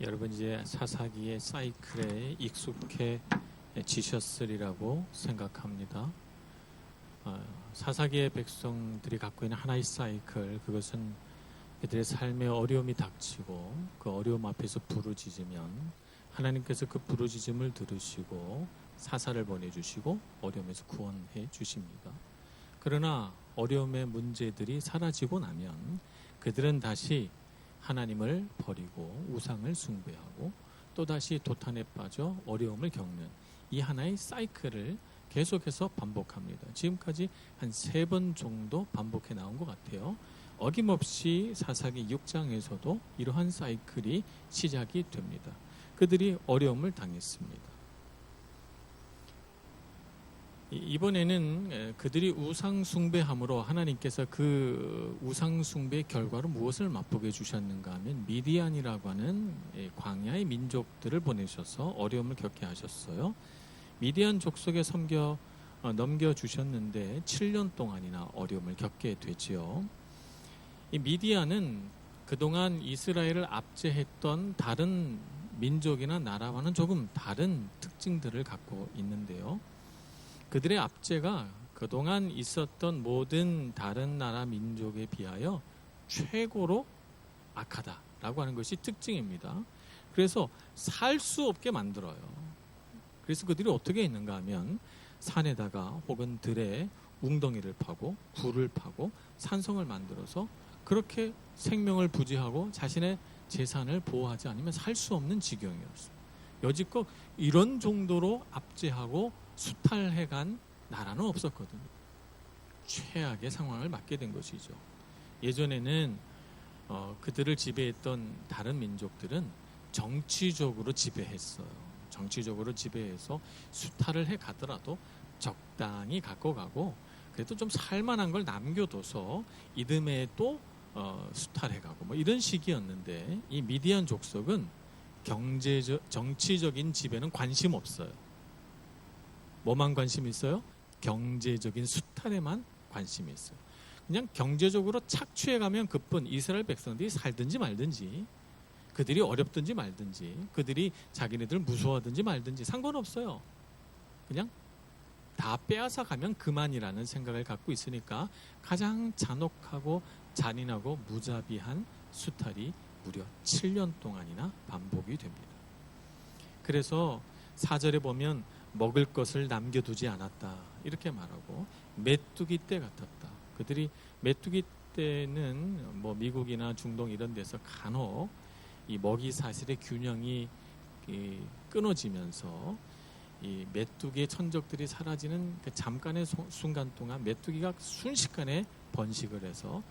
여러분 이제 사사기의 사이클에 익숙해지셨으리라고 생각합니다. 사사기의 백성들이 갖고 있는 하나의 사이클, 그것은 그들의 삶에 어려움이 닥치고 그 어려움 앞에서 부르짖으면 하나님께서 그 부르짖음을 들으시고 사사를 보내주시고 어려움에서 구원해 주십니다. 그러나 어려움의 문제들이 사라지고 나면 그들은 다시 하나님을 버리고 우상을 숭배하고 또다시 도탄에 빠져 어려움을 겪는 이 하나의 사이클을 계속해서 반복합니다. 지금까지 한 3번 정도 반복해 나온 것 같아요. 어김없이 사사기 6장에서도 이러한 사이클이 시작이 됩니다. 그들이 어려움을 당했습니다. 이번에는 그들이 우상 숭배함으로 하나님께서 그 우상 숭배의 결과로 무엇을 맛보게 주셨는가 하면 미디안이라고 하는 광야의 민족들을 보내셔서 어려움을 겪게 하셨어요. 미디안 족속에 넘겨주셨는데 7년 동안이나 어려움을 겪게 되지요. 이 미디안은 그동안 이스라엘을 압제했던 다른 민족이나 나라와는 조금 다른 특징들을 갖고 있는데요. 그들의 압제가 그동안 있었던 모든 다른 나라 민족에 비하여 최고로 악하다라고 하는 것이 특징입니다. 그래서 살 수 없게 만들어요. 그래서 그들이 어떻게 했는가 하면 산에다가 혹은 들에 웅덩이를 파고 굴을 파고 산성을 만들어서 그렇게 생명을 부지하고 자신의 재산을 보호하지 않으면 살 수 없는 지경이었어요. 여지껏 이런 정도로 압제하고 수탈해간 나라는 없었거든요. 최악의 상황을 맞게 된 것이죠. 예전에는 그들을 지배했던 다른 민족들은 정치적으로 지배했어요. 정치적으로 지배해서 수탈을 해가더라도 적당히 갖고 가고 그래도 좀 살만한 걸 남겨둬서 이듬해 또 수탈해가고 뭐 이런 식이었는데 이 미디안 족속은 정치적인 지배는 관심 없어요. 뭐만 관심이 있어요? 경제적인 수탈에만 관심이 있어요. 그냥 경제적으로 착취해가면 그뿐. 이스라엘 백성들이 살든지 말든지 그들이 어렵든지 말든지 그들이 자기네들 무서워하든지 말든지 상관없어요. 그냥 다 빼앗아 가면 그만이라는 생각을 갖고 있으니까 가장 잔혹하고 잔인하고 무자비한 수탈이 무려 7년 동안이나 반복이 됩니다. 그래서 4절에 보면 먹을 것을 남겨두지 않았다 이렇게 말하고 메뚜기 떼 같았다. 그들이 메뚜기 때는 뭐 미국이나 중동 이런 데서 간혹 이 먹이 사슬의 균형이 끊어지면서 이 메뚜기의 천적들이 사라지는 그 잠깐의 순간 동안 메뚜기가 순식간에 번식을 해서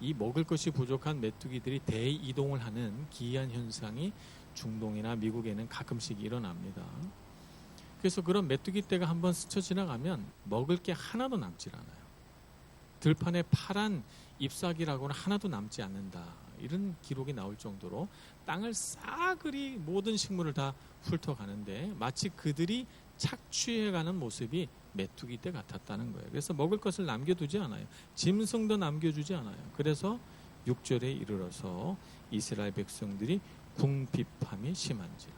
이 먹을 것이 부족한 메뚜기들이 대이동을 하는 기이한 현상이 중동이나 미국에는 가끔씩 일어납니다. 그래서 그런 메뚜기 떼가 한번 스쳐 지나가면 먹을 게 하나도 남질 않아요. 들판에 파란 잎사귀라고는 하나도 남지 않는다. 이런 기록이 나올 정도로 땅을 싸그리 모든 식물을 다 훑어가는데 마치 그들이 착취해가는 모습이 메뚜기 떼 같았다는 거예요. 그래서 먹을 것을 남겨두지 않아요. 짐승도 남겨주지 않아요. 그래서 6절에 이르러서 이스라엘 백성들이 궁핍함이 심한지라.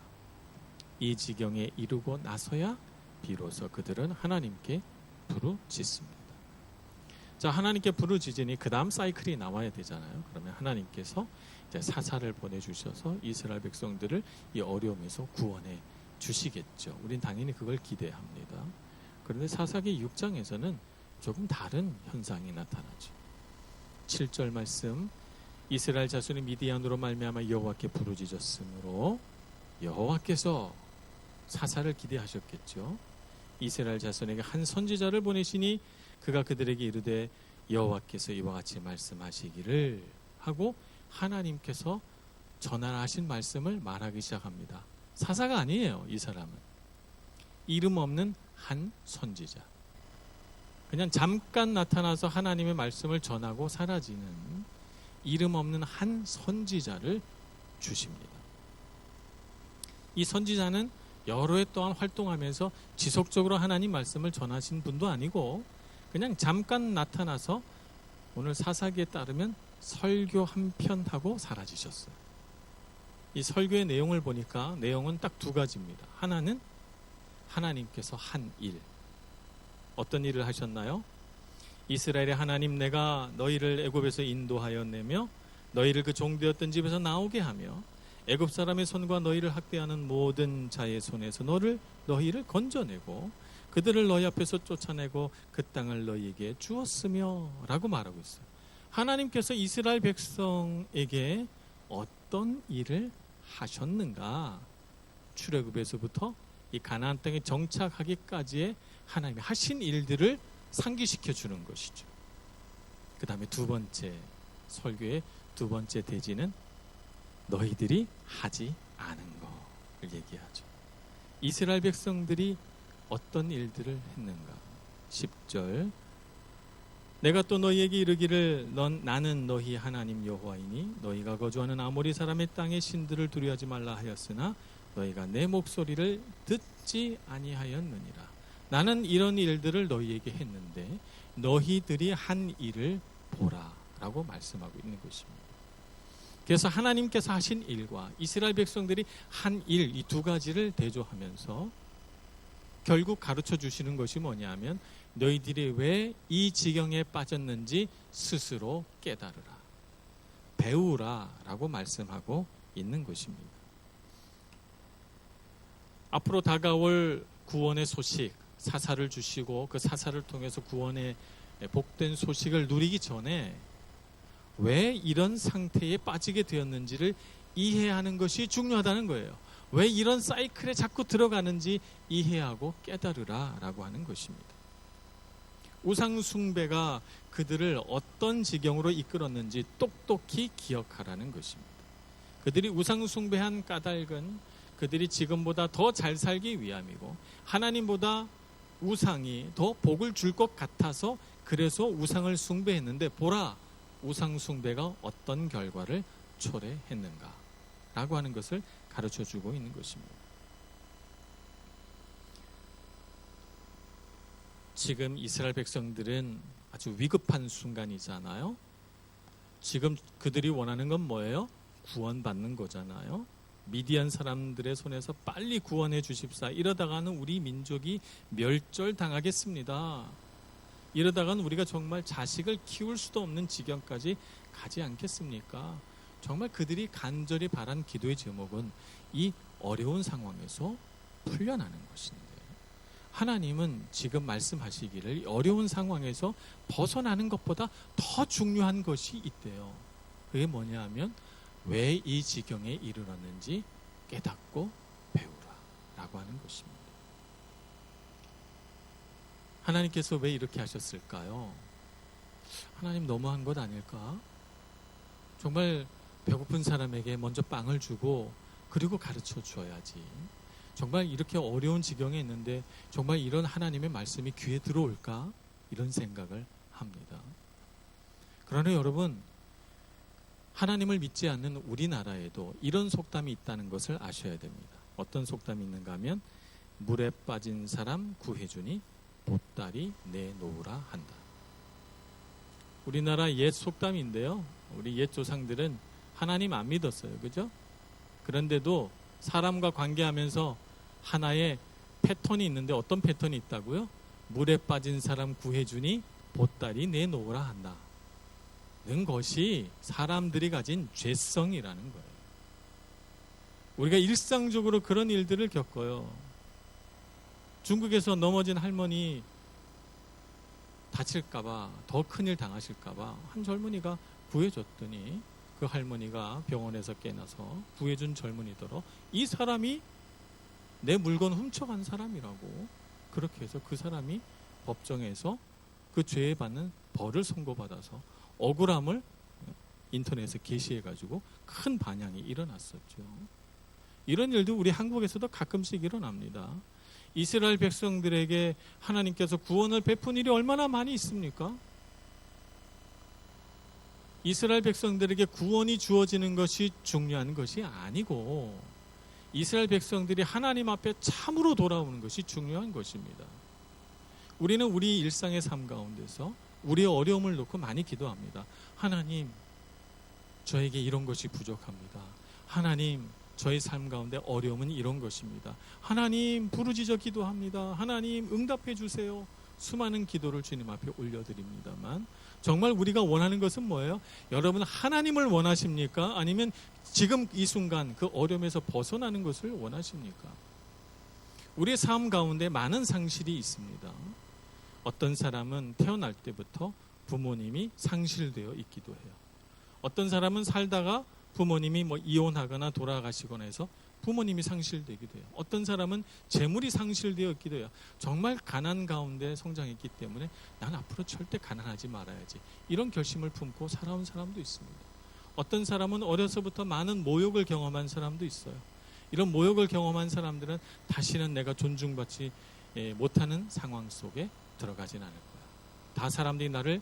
이 지경에 이르고 나서야 비로소 그들은 하나님께 부르짖습니다. 자, 하나님께 부르짖으니 그 다음 사이클이 나와야 되잖아요. 그러면 하나님께서 이제 사사를 보내주셔서 이스라엘 백성들을 이 어려움에서 구원해 주시겠죠. 우린 당연히 그걸 기대합니다. 그런데 사사기 6장에서는 조금 다른 현상이 나타나죠. 7절 말씀, 이스라엘 자손이 미디안으로 말미암아 여호와께 부르짖었으므로 여호와께서 사사를 기대하셨겠죠. 이스라엘 자손에게 한 선지자를 보내시니 그가 그들에게 이르되 여호와께서 이와 같이 말씀하시기를 하고 하나님께서 전하신 말씀을 말하기 시작합니다. 사사가 아니에요. 이 사람은 이름 없는 한 선지자, 그냥 잠깐 나타나서 하나님의 말씀을 전하고 사라지는 이름 없는 한 선지자를 주십니다. 이 선지자는 여러 해 동안 활동하면서 지속적으로 하나님 말씀을 전하신 분도 아니고 그냥 잠깐 나타나서 오늘 사사기에 따르면 설교 한 편 하고 사라지셨어요. 이 설교의 내용을 보니까 내용은 딱 두 가지입니다. 하나는 하나님께서 한 일. 어떤 일을 하셨나요? 이스라엘의 하나님, 내가 너희를 애굽에서 인도하여 내며 너희를 그 종되었던 집에서 나오게 하며 애굽 사람의 손과 너희를 학대하는 모든 자의 손에서 너희를 건져내고 그들을 너희 앞에서 쫓아내고 그 땅을 너희에게 주었으며 라고 말하고 있어요. 하나님께서 이스라엘 백성에게 어떤 일을 하셨는가? 출애굽에서부터 이 가나안 땅에 정착하기까지의 하나님이 하신 일들을 상기시켜 주는 것이죠. 그 다음에 두 번째, 설교의 두 번째 대지는 너희들이 하지 않은 것을 얘기하죠. 이스라엘 백성들이 어떤 일들을 했는가? 10절, 내가 또 너희에게 이르기를 나는 너희 하나님 여호와이니 너희가 거주하는 아모리 사람의 땅의 신들을 두려워하지 말라 하였으나 너희가 내 목소리를 듣지 아니하였느니라. 나는 이런 일들을 너희에게 했는데 너희들이 한 일을 보라 라고 말씀하고 있는 것입니다. 그래서 하나님께서 하신 일과 이스라엘 백성들이 한 일, 이 두 가지를 대조하면서 결국 가르쳐 주시는 것이 뭐냐면 너희들이 왜 이 지경에 빠졌는지 스스로 깨달으라, 배우라 라고 말씀하고 있는 것입니다. 앞으로 다가올 구원의 소식, 사사를 주시고 그 사사를 통해서 구원의 복된 소식을 누리기 전에 왜 이런 상태에 빠지게 되었는지를 이해하는 것이 중요하다는 거예요. 왜 이런 사이클에 자꾸 들어가는지 이해하고 깨달으라 라고 하는 것입니다. 우상 숭배가 그들을 어떤 지경으로 이끌었는지 똑똑히 기억하라는 것입니다. 그들이 우상 숭배한 까닭은 그들이 지금보다 더 잘 살기 위함이고 하나님보다 우상이 더 복을 줄 것 같아서 그래서 우상을 숭배했는데 보라, 우상 숭배가 어떤 결과를 초래했는가 라고 하는 것을 가르쳐주고 있는 것입니다. 지금 이스라엘 백성들은 아주 위급한 순간이잖아요. 지금 그들이 원하는 건 뭐예요? 구원받는 거잖아요. 미디안 사람들의 손에서 빨리 구원해 주십사. 이러다가는 우리 민족이 멸절당하겠습니다. 이러다가는 우리가 정말 자식을 키울 수도 없는 지경까지 가지 않겠습니까? 정말 그들이 간절히 바란 기도의 제목은 이 어려운 상황에서 풀려나는 것인데 하나님은 지금 말씀하시기를 어려운 상황에서 벗어나는 것보다 더 중요한 것이 있대요. 그게 뭐냐 하면 왜 이 지경에 이르렀는지 깨닫고 배우라 라고 하는 것입니다. 하나님께서 왜 이렇게 하셨을까요? 하나님 너무한 것 아닐까? 정말 배고픈 사람에게 먼저 빵을 주고 그리고 가르쳐 주어야지. 정말 이렇게 어려운 지경에 있는데 정말 이런 하나님의 말씀이 귀에 들어올까? 이런 생각을 합니다. 그러나 여러분, 하나님을 믿지 않는 우리나라에도 이런 속담이 있다는 것을 아셔야 됩니다. 어떤 속담이 있는가 하면 물에 빠진 사람 구해주니 보따리 내놓으라 한다. 우리나라 옛 속담인데요. 우리 옛 조상들은 하나님 안 믿었어요. 그죠? 그런데도 사람과 관계하면서 하나의 패턴이 있는데 어떤 패턴이 있다고요? 물에 빠진 사람 구해주니 보따리 내놓으라 한다. 는 것이 사람들이 가진 죄성이라는 거예요. 우리가 일상적으로 그런 일들을 겪어요. 중국에서 넘어진 할머니 다칠까봐, 더 큰일 당하실까봐 한 젊은이가 구해줬더니 그 할머니가 병원에서 깨나서 구해준 젊은이더러 이 사람이 내 물건 훔쳐간 사람이라고 그렇게 해서 그 사람이 법정에서 그 죄에 받는 벌을 선고받아서 억울함을 인터넷에 게시해가지고 큰 반향이 일어났었죠. 이런 일도 우리 한국에서도 가끔씩 일어납니다. 이스라엘 백성들에게 하나님께서 구원을 베푼 일이 얼마나 많이 있습니까? 이스라엘 백성들에게 구원이 주어지는 것이 중요한 것이 아니고 이스라엘 백성들이 하나님 앞에 참으로 돌아오는 것이 중요한 것입니다. 우리는 우리 일상의 삶 가운데서 우리의 어려움을 놓고 많이 기도합니다. 하나님, 저에게 이런 것이 부족합니다. 하나님, 저희 삶 가운데 어려움은 이런 것입니다. 하나님 부르짖어 기도합니다. 하나님 응답해 주세요. 수많은 기도를 주님 앞에 올려드립니다만 정말 우리가 원하는 것은 뭐예요? 여러분 하나님을 원하십니까? 아니면 지금 이 순간 그 어려움에서 벗어나는 것을 원하십니까? 우리의 삶 가운데 많은 상실이 있습니다. 어떤 사람은 태어날 때부터 부모님이 상실되어 있기도 해요. 어떤 사람은 살다가 부모님이 이혼하거나 돌아가시거나 해서 부모님이 상실되기도 해요. 어떤 사람은 재물이 상실되어 있기도 해요. 정말 가난 가운데 성장했기 때문에 난 앞으로 절대 가난하지 말아야지. 이런 결심을 품고 살아온 사람도 있습니다. 어떤 사람은 어려서부터 많은 모욕을 경험한 사람도 있어요. 이런 모욕을 경험한 사람들은 다시는 내가 존중받지 못하는 상황 속에 들어가진 않을 거야. 다 사람들이 나를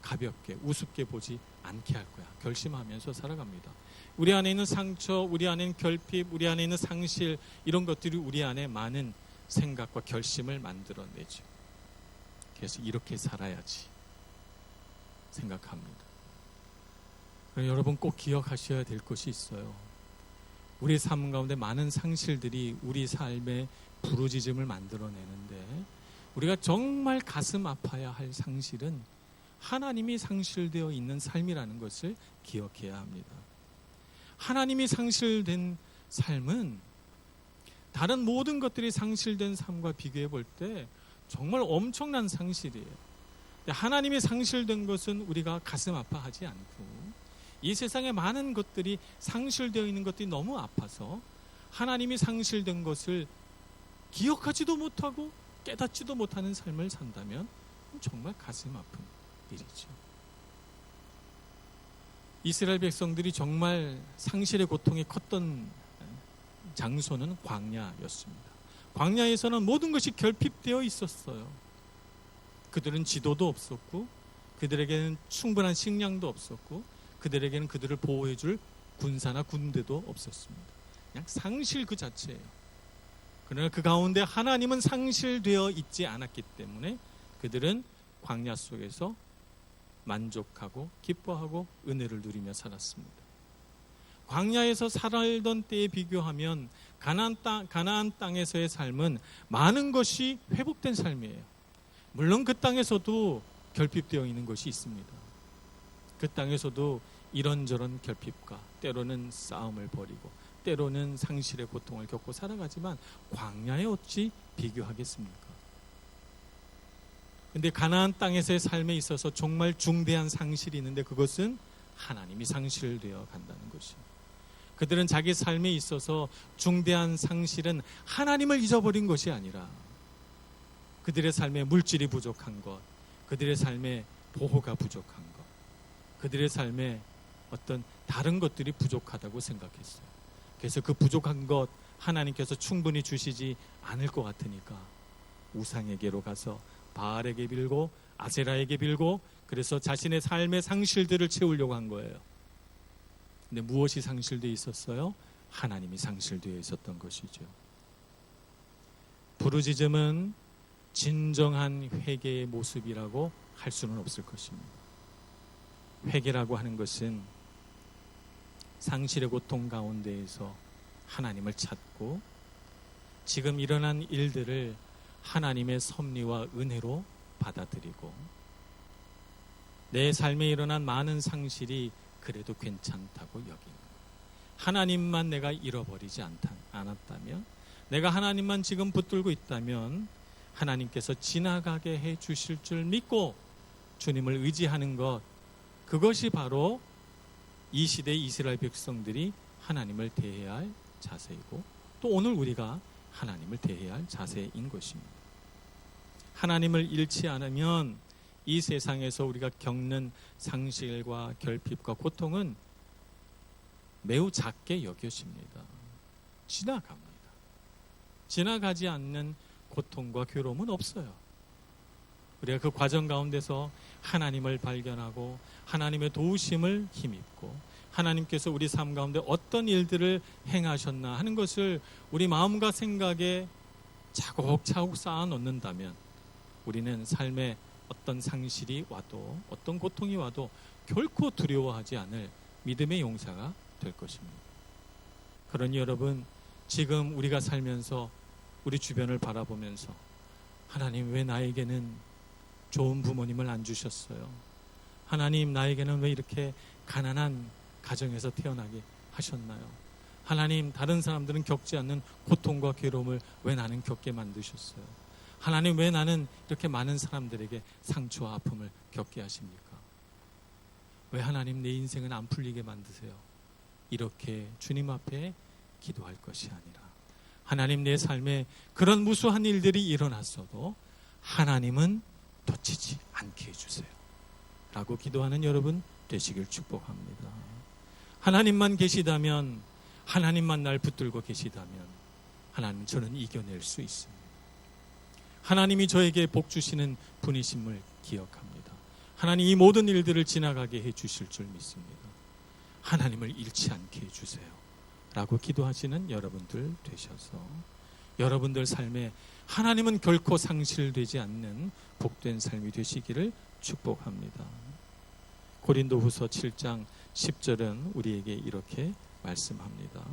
가볍게 우습게 보지 않게 할 거야. 결심하면서 살아갑니다. 우리 안에 있는 상처, 우리 안에 있는 결핍, 우리 안에 있는 상실, 이런 것들이 우리 안에 많은 생각과 결심을 만들어내죠. 그래서 이렇게 살아야지 생각합니다. 여러분 꼭 기억하셔야 될 것이 있어요. 우리 삶 가운데 많은 상실들이 우리 삶의 부르짖음을 만들어내는데 우리가 정말 가슴 아파야 할 상실은 하나님이 상실되어 있는 삶이라는 것을 기억해야 합니다. 하나님이 상실된 삶은 다른 모든 것들이 상실된 삶과 비교해 볼 때 정말 엄청난 상실이에요. 하나님이 상실된 것은 우리가 가슴 아파하지 않고 이 세상에 많은 것들이 상실되어 있는 것들이 너무 아파서 하나님이 상실된 것을 기억하지도 못하고 깨닫지도 못하는 삶을 산다면 정말 가슴 아픈 일이죠. 이스라엘 백성들이 정말 상실의 고통이 컸던 장소는 광야였습니다. 광야에서는 모든 것이 결핍되어 있었어요. 그들은 지도도 없었고 그들에게는 충분한 식량도 없었고 그들에게는 그들을 보호해줄 군사나 군대도 없었습니다. 그냥 상실 그 자체예요. 그러나 그 가운데 하나님은 상실되어 있지 않았기 때문에 그들은 광야 속에서 만족하고 기뻐하고 은혜를 누리며 살았습니다. 광야에서 살던 때에 비교하면 가나안 땅에서의 삶은 많은 것이 회복된 삶이에요. 물론 그 땅에서도 결핍되어 있는 것이 있습니다. 그 땅에서도 이런저런 결핍과 때로는 싸움을 벌이고 때로는 상실의 고통을 겪고 살아가지만 광야에 어찌 비교하겠습니까? 근데 가나안 땅에서의 삶에 있어서 정말 중대한 상실이 있는데 그것은 하나님이 상실되어 간다는 것이에요. 그들은 자기 삶에 있어서 중대한 상실은 하나님을 잊어버린 것이 아니라 그들의 삶에 물질이 부족한 것, 그들의 삶에 보호가 부족한 것, 그들의 삶에 어떤 다른 것들이 부족하다고 생각했어요. 그래서 그 부족한 것 하나님께서 충분히 주시지 않을 것 같으니까 우상에게로 가서 바알에게 빌고 아세라에게 빌고 그래서 자신의 삶의 상실들을 채우려고 한 거예요. 근데 무엇이 상실되어 있었어요? 하나님이 상실되어 있었던 것이죠. 부르짖음은 진정한 회개의 모습이라고 할 수는 없을 것입니다. 회개라고 하는 것은 상실의 고통 가운데에서 하나님을 찾고 지금 일어난 일들을 하나님의 섭리와 은혜로 받아들이고 내 삶에 일어난 많은 상실이 그래도 괜찮다고 여기는 하나님만 내가 잃어버리지 않았다면 내가 하나님만 지금 붙들고 있다면 하나님께서 지나가게 해 주실 줄 믿고 주님을 의지하는 것 그것이 바로 이 시대의 이스라엘 백성들이 하나님을 대해야 할 자세이고 또 오늘 우리가 하나님을 대해야 할 자세인 것입니다. 하나님을 잃지 않으면 이 세상에서 우리가 겪는 상실과 결핍과 고통은 매우 작게 여겨집니다. 지나갑니다. 지나가지 않는 고통과 괴로움은 없어요. 우리가 그 과정 가운데서 하나님을 발견하고 하나님의 도우심을 힘입고 하나님께서 우리 삶 가운데 어떤 일들을 행하셨나 하는 것을 우리 마음과 생각에 차곡차곡 쌓아 놓는다면 우리는 삶에 어떤 상실이 와도 어떤 고통이 와도 결코 두려워하지 않을 믿음의 용사가 될 것입니다. 그러니 여러분, 지금 우리가 살면서 우리 주변을 바라보면서 하나님, 왜 나에게는 좋은 부모님을 안 주셨어요? 하나님, 나에게는 왜 이렇게 가난한 가정에서 태어나게 하셨나요? 하나님, 다른 사람들은 겪지 않는 고통과 괴로움을 왜 나는 겪게 만드셨어요? 하나님, 왜 나는 이렇게 많은 사람들에게 상처와 아픔을 겪게 하십니까? 왜 하나님, 내 인생은 안 풀리게 만드세요? 이렇게 주님 앞에 기도할 것이 아니라, 하나님, 내 삶에 그런 무수한 일들이 일어났어도 하나님은 놓치지 않게 해주세요 라고 기도하는 여러분 되시길 축복합니다. 하나님만 계시다면, 하나님만 날 붙들고 계시다면 하나님, 저는 이겨낼 수 있습니다. 하나님이 저에게 복 주시는 분이심을 기억합니다. 하나님, 이 모든 일들을 지나가게 해주실 줄 믿습니다. 하나님을 잃지 않게 해주세요 라고 기도하시는 여러분들 되셔서 여러분들 삶에 하나님은 결코 상실되지 않는 복된 삶이 되시기를 축복합니다. 고린도후서 7장 10절은 우리에게 이렇게 말씀합니다.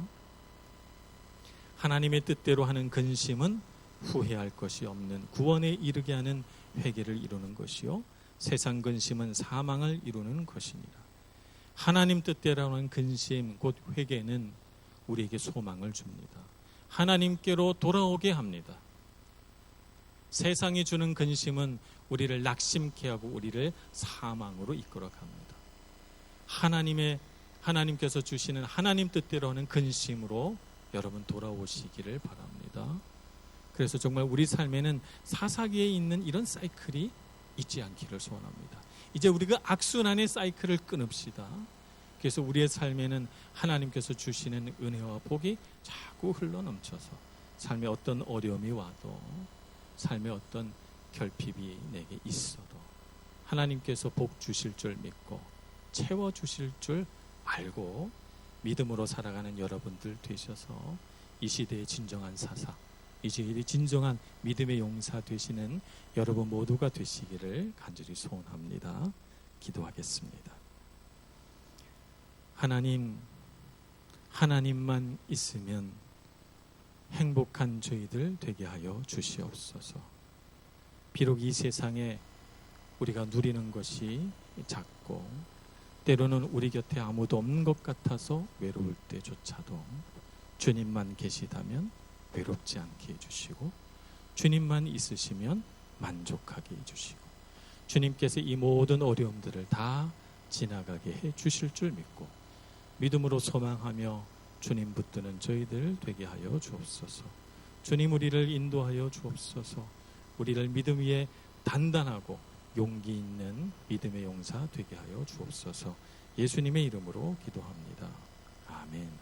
하나님의 뜻대로 하는 근심은 후회할 것이 없는 구원에 이르게 하는 회개를 이루는 것이요, 세상 근심은 사망을 이루는 것이니라. 하나님 뜻대로 하는 근심, 곧 회개는 우리에게 소망을 줍니다. 하나님께로 돌아오게 합니다. 세상이 주는 근심은 우리를 낙심케 하고 우리를 사망으로 이끌어 갑니다. 하나님께서 주시는 하나님 뜻대로 하는 근심으로 여러분 돌아오시기를 바랍니다. 그래서 정말 우리 삶에는 사사기에 있는 이런 사이클이 있지 않기를 소원합니다. 이제 우리가 악순환의 사이클을 끊읍시다. 그래서 우리의 삶에는 하나님께서 주시는 은혜와 복이 자꾸 흘러넘쳐서 삶에 어떤 어려움이 와도, 삶에 어떤 결핍이 내게 있어도 하나님께서 복 주실 줄 믿고 채워주실 줄 알고 믿음으로 살아가는 여러분들 되셔서 이 시대의 진정한 사사, 이 시대의 진정한 믿음의 용사 되시는 여러분 모두가 되시기를 간절히 소원합니다. 기도하겠습니다. 하나님만 있으면 행복한 저희들 되게 하여 주시옵소서. 비록 이 세상에 우리가 누리는 것이 작고 때로는 우리 곁에 아무도 없는 것 같아서 외로울 때조차도 주님만 계시다면 외롭지 않게 해주시고, 주님만 있으시면 만족하게 해주시고, 주님께서 이 모든 어려움들을 다 지나가게 해주실 줄 믿고 믿음으로 소망하며 주님 붙드는 저희들 되게 하여 주옵소서. 주님, 우리를 인도하여 주옵소서. 우리를 믿음 위에 단단하고 용기 있는 믿음의 용사 되게 하여 주옵소서. 예수님의 이름으로 기도합니다. 아멘.